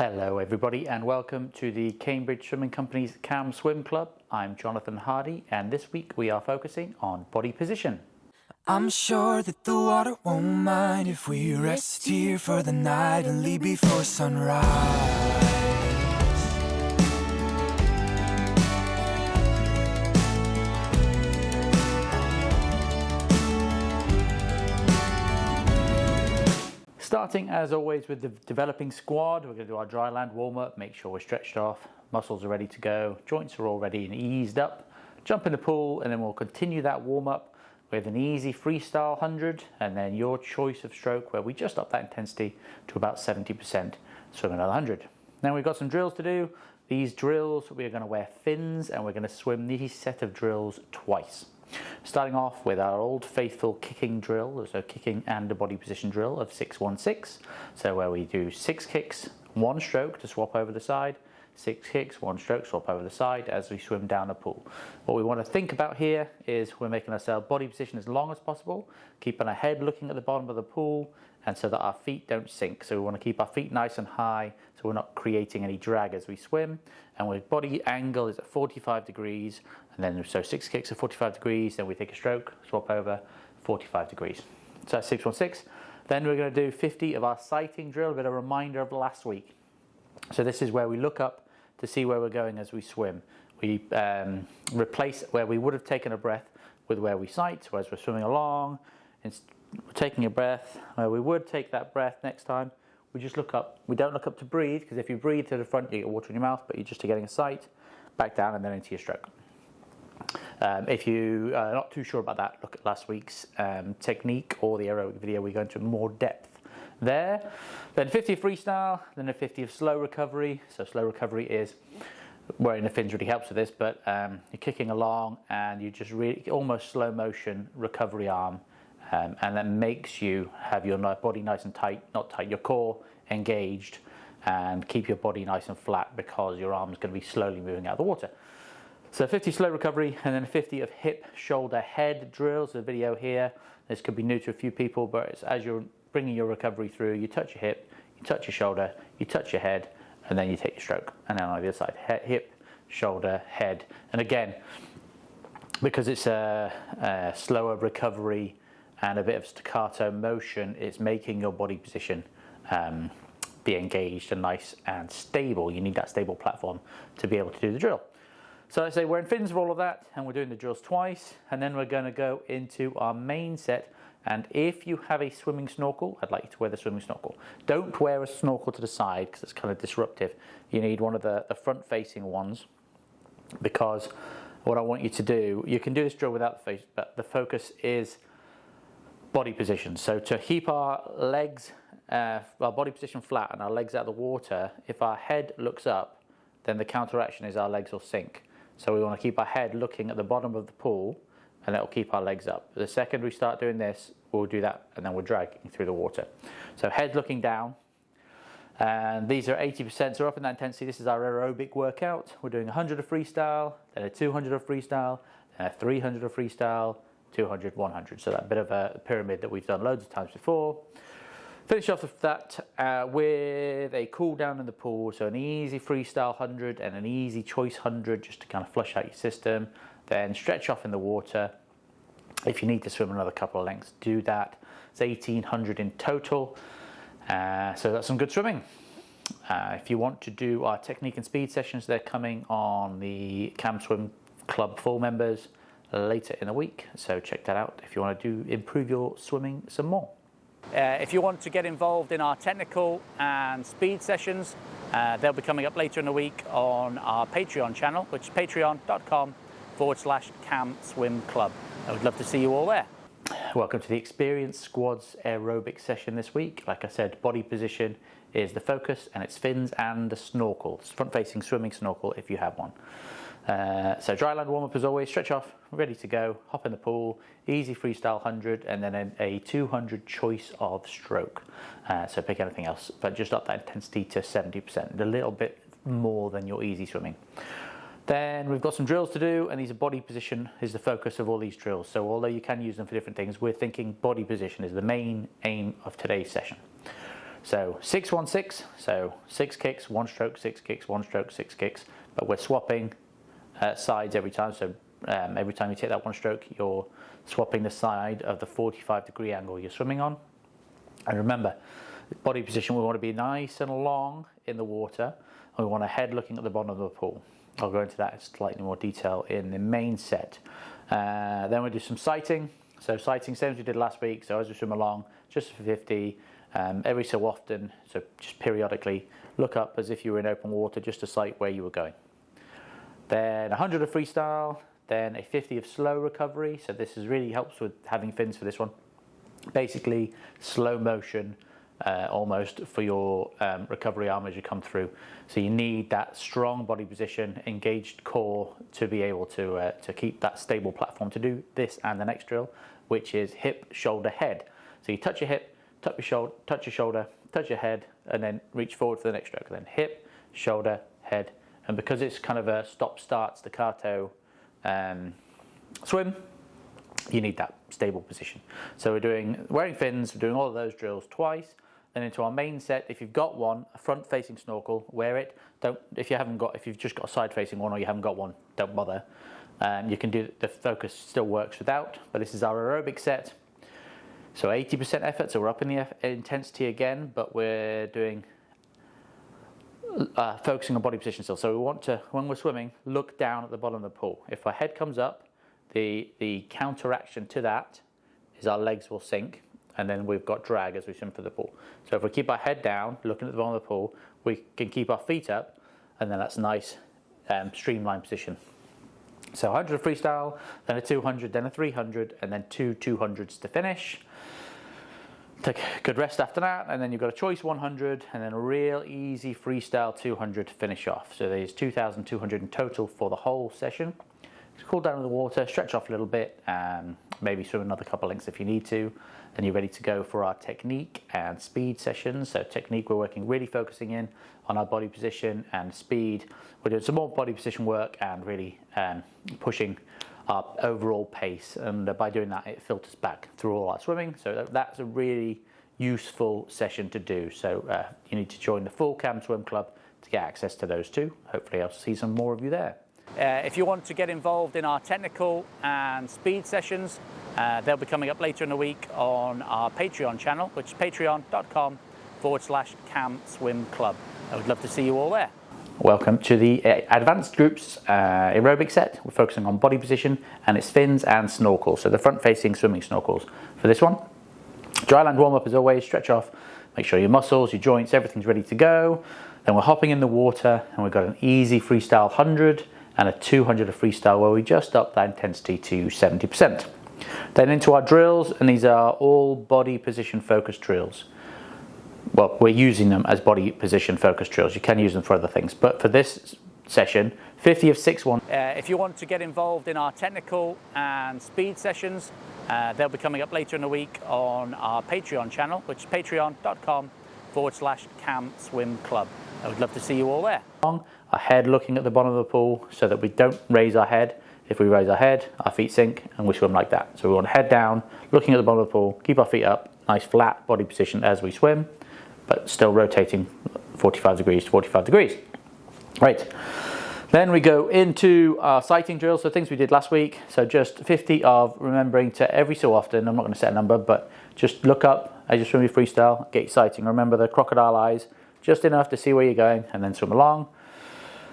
Hello everybody and welcome to the Cambridge Swimming Company's Camswim Club. I'm Jonathan Hardy and this week we are focusing on body position. I'm sure that the water won't mind if we rest here for the night and leave before sunrise. Starting as always with the developing squad, we're going to do our dry land warm-up, make sure we're stretched off, muscles are ready to go, joints are all ready and eased up, jump in the pool, and then we'll continue that warm-up with an easy freestyle 100 and then your choice of stroke where we just up that intensity to about 70%, swim another 100. Now we've got some drills to do. These drills, we're going to wear fins and we're going to swim these set of drills twice. Starting off with our old faithful kicking drill, so kicking and a body position drill of 6-1-6. So where we do 6 kicks, 1 stroke to swap over the side, 6 kicks, 1 stroke, swap over the side as we swim down the pool. What we want to think about here is we're making ourselves body position as long as possible, keeping our head looking at the bottom of the pool, and so that our feet don't sink. So we want to keep our feet nice and high so we're not creating any drag as we swim. And with body angle is at 45 degrees, and then so 6 kicks at 45 degrees, then we take a stroke, swap over 45 degrees. So that's 6-1-6. Then we're going to do 50 of our sighting drill, a bit of a reminder of last week. So this is where we look up to see where we're going as we swim. We replace where we would have taken a breath with where we sight. So as we're swimming along, we're taking a breath, where we would take that breath next time, we just look up. We don't look up to breathe, because if you breathe to the front, you get water in your mouth, but you're just getting a sight, back down and then into your stroke. If you are not too sure about that, look at last week's technique or the aerobic video. We go into more depth there. Then 50 of freestyle, then a 50 of slow recovery. So slow recovery is wearing the fins really helps with this, but you're kicking along and you just really almost slow motion recovery arm, and that makes you have your body nice and tight, not tight, your core engaged, and keep your body nice and flat because your arm is going to be slowly moving out of the water. So 50 slow recovery and then 50 of hip, shoulder, head drills. The video here, this could be new to a few people, but it's as you're bringing your recovery through, you touch your hip, you touch your shoulder, you touch your head, and then you take your stroke. And then on the other side, hip, shoulder, head. And again, because it's a slower recovery and a bit of staccato motion, it's making your body position be engaged and nice and stable. You need that stable platform to be able to do the drill. So I say we're in fins for all of that, and we're doing the drills twice, and then we're going to go into our main set. And if you have a swimming snorkel, I'd like you to wear the swimming snorkel. Don't wear a snorkel to the side because it's kind of disruptive. You need one of the front-facing ones, because what I want you to do, you can do this drill without the face, but the focus is body position. So to keep our legs, our body position flat and our legs out of the water, if our head looks up, then the counteraction is our legs will sink. So we want to keep our head looking at the bottom of the pool, and that will keep our legs up. The second we start doing this, we'll do that, and then we're dragging through the water. So head looking down, and these are 80%, so we're up in that intensity. This is our aerobic workout. We're doing 100 of freestyle, then a 200 of freestyle, then a 300 of freestyle, 200, 100. So that bit of a pyramid that we've done loads of times before. Finish off of that with a cool down in the pool, so an easy freestyle 100 and an easy choice 100 just to kind of flush out your system. Then stretch off in the water. If you need to swim another couple of lengths, do that. It's 1800 in total, so that's some good swimming. If you want to do our technique and speed sessions, they're coming on the Camswim Club full members later in the week, so check that out if you want to improve your swimming some more. If you want to get involved in our technical and speed sessions, they'll be coming up later in the week on our Patreon channel, which is patreon.com/Camswim Club. I would love to see you all there. Welcome to the Experienced Squad's aerobic session this week. Like I said, body position is the focus, and it's fins and a snorkel. It's front-facing swimming snorkel if you have one. So dry land warm-up as always, stretch off, ready to go, hop in the pool, easy freestyle 100 and then a 200 choice of stroke. So pick anything else, but just up that intensity to 70%, a little bit more than your easy swimming. Then we've got some drills to do, and these are body position is the focus of all these drills. So although you can use them for different things, we're thinking body position is the main aim of today's session. So 6-1-6, so 6 kicks, 1 stroke, 6 kicks, 1 stroke, 6 kicks, but we're swapping sides every time. So every time you take that 1 stroke, you're swapping the side of the 45-degree angle you're swimming on. And remember, body position, we want to be nice and long in the water, and we want a head looking at the bottom of the pool. I'll go into that in slightly more detail in the main set. Then we'll do some sighting. So sighting, same as we did last week. So as we swim along, just for 50, every so often, so just periodically, look up as if you were in open water just to sight where you were going. Then 100 of freestyle, then a 50 of slow recovery. So this really helps with having fins for this one. Basically, slow motion almost for your recovery arm as you come through. So you need that strong body position, engaged core to be able to keep that stable platform to do this and the next drill, which is hip, shoulder, head. So you touch your hip, touch your shoulder, touch your head, and then reach forward for the next stroke. And then hip, shoulder, head. And because it's kind of a stop-start staccato swim, you need that stable position. So we're wearing fins, we're doing all of those drills twice. Then into our main set, if you've got one, a front-facing snorkel, wear it. If you've just got a side-facing one or you haven't got one, don't bother. You can do the focus still works without, but this is our aerobic set. So 80% effort, so we're up in the intensity again, but we're doing focusing on body position still. So we want to, when we're swimming, look down at the bottom of the pool. If our head comes up, the counteraction to that is our legs will sink, and then we've got drag as we swim for the pool. So if we keep our head down, looking at the bottom of the pool, we can keep our feet up, and then that's a nice streamlined position. So 100 of freestyle, then a 200, then a 300, and then 2 200s to finish. Take a good rest after that, and then you've got a choice 100, and then a real easy freestyle 200 to finish off. So there's 2,200 in total for the whole session. Just cool down in the water, stretch off a little bit, and maybe swim another couple of lengths if you need to. Then you're ready to go for our technique and speed sessions. So technique, we're working, really focusing in on our body position, and speed, we're doing some more body position work and really pushing our overall pace. And by doing that, it filters back through all our swimming. So that's a really useful session to do. So you need to join the full Camswim Club to get access to those two. Hopefully I'll see some more of you there. If you want to get involved in our technical and speed sessions, they'll be coming up later in the week on our Patreon channel, which is patreon.com/Camswim Club. I would love to see you all there. Welcome to the advanced groups aerobic set. We're focusing on body position and its fins and snorkels. So the front-facing swimming snorkels for this one. Dry land warm-up as always, stretch off, make sure your muscles, your joints, everything's ready to go. Then we're hopping in the water, and we've got an easy freestyle 100 and a 200 of freestyle where we just up that intensity to 70%. Then into our drills, and these are all body position focused drills. Well, we're using them as body position focused drills. You can use them for other things, but for this session, 50 of 6-1. If you want to get involved in our technical and speed sessions, they'll be coming up later in the week on our Patreon channel, which is patreon.com/Camswim Club. I would love to see you all there. Our head looking at the bottom of the pool so that we don't raise our head. If we raise our head, our feet sink, and we swim like that. So we want head down, looking at the bottom of the pool, keep our feet up, nice flat body position as we swim, but still rotating 45 degrees to 45 degrees. Right. Then we go into our sighting drills, so things we did last week. So just 50 of remembering to every so often, I'm not going to set a number, but just look up as you swim your freestyle, get your sighting. Remember the crocodile eyes, just enough to see where you're going, and then swim along.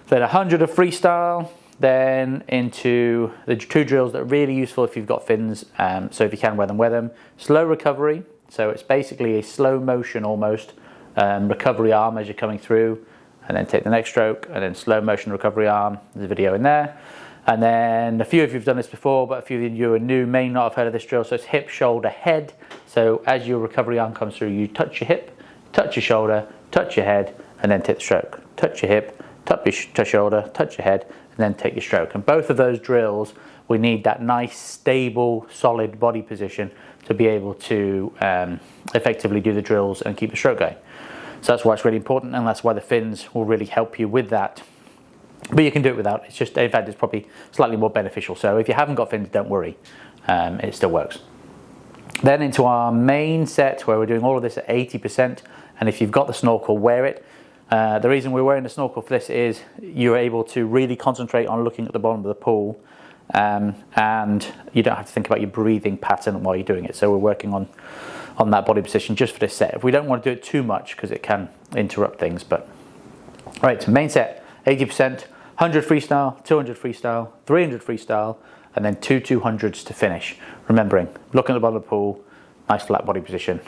Then 100 of freestyle, then into the two drills that are really useful if you've got fins, so if you can wear them. Slow recovery, so it's basically a slow motion almost recovery arm as you're coming through, and then take the next stroke, and then slow motion recovery arm. There's a video in there. And then a few of you have done this before, but a few of you are new, may not have heard of this drill. So it's hip, shoulder, head. So as your recovery arm comes through, you touch your hip, touch your shoulder, touch your head, and then take the stroke. Touch your hip, touch your shoulder, touch your head, and then take your stroke. And both of those drills, we need that nice, stable, solid body position to be able to effectively do the drills and keep the stroke going. So that's why it's really important, and that's why the fins will really help you with that. But you can do it without. It's just, in fact, it's probably slightly more beneficial. So if you haven't got fins, don't worry. It still works. Then into our main set where we're doing all of this at 80%, And if you've got the snorkel, wear it. The reason we're wearing the snorkel for this is you're able to really concentrate on looking at the bottom of the pool, and you don't have to think about your breathing pattern while you're doing it. So we're working on that body position just for this set. We don't want to do it too much because it can interrupt things. But right, so main set, 80%, 100 freestyle, 200 freestyle, 300 freestyle, and then 2 200s to finish. Remembering, looking at the bottom of the pool, nice flat body position,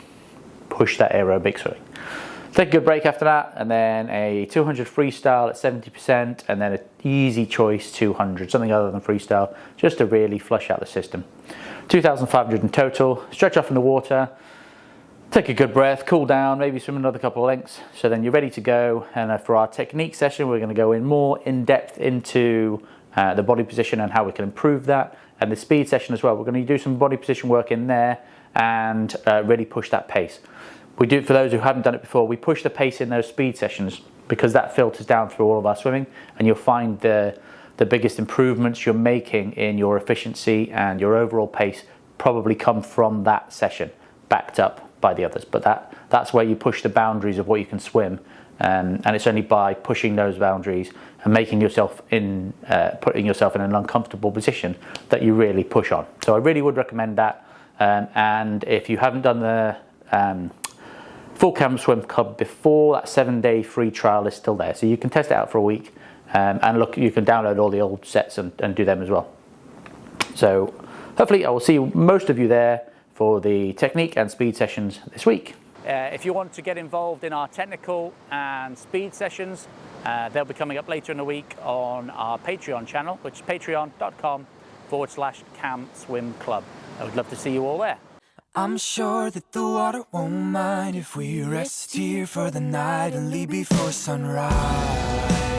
push that aerobic swimming. Take a good break after that, and then a 200 freestyle at 70%, and then an easy choice 200, something other than freestyle, just to really flush out the system. 2,500 in total. Stretch off in the water, take a good breath, cool down, maybe swim another couple of lengths. So then you're ready to go. And for our technique session, we're going to go more in depth into the body position and how we can improve that. And the speed session as well. We're going to do some body position work in there and really push that pace. We do, for those who haven't done it before, we push the pace in those speed sessions because that filters down through all of our swimming, and you'll find the biggest improvements you're making in your efficiency and your overall pace probably come from that session, backed up by the others. But that's where you push the boundaries of what you can swim, and it's only by pushing those boundaries and making yourself putting yourself in an uncomfortable position that you really push on. So I really would recommend that. And if you haven't done the full Camswim Club before, that 7-day free trial is still there, so you can test it out for a week, and look, you can download all the old sets and do them as well. So hopefully I will see most of you there for the technique and speed sessions this week. If you want to get involved in our technical and speed sessions, they'll be coming up later in the week on our Patreon channel, which is patreon.com/Camswim Club. I would love to see you all there. I'm sure that the water won't mind if we rest here for the night and leave before sunrise.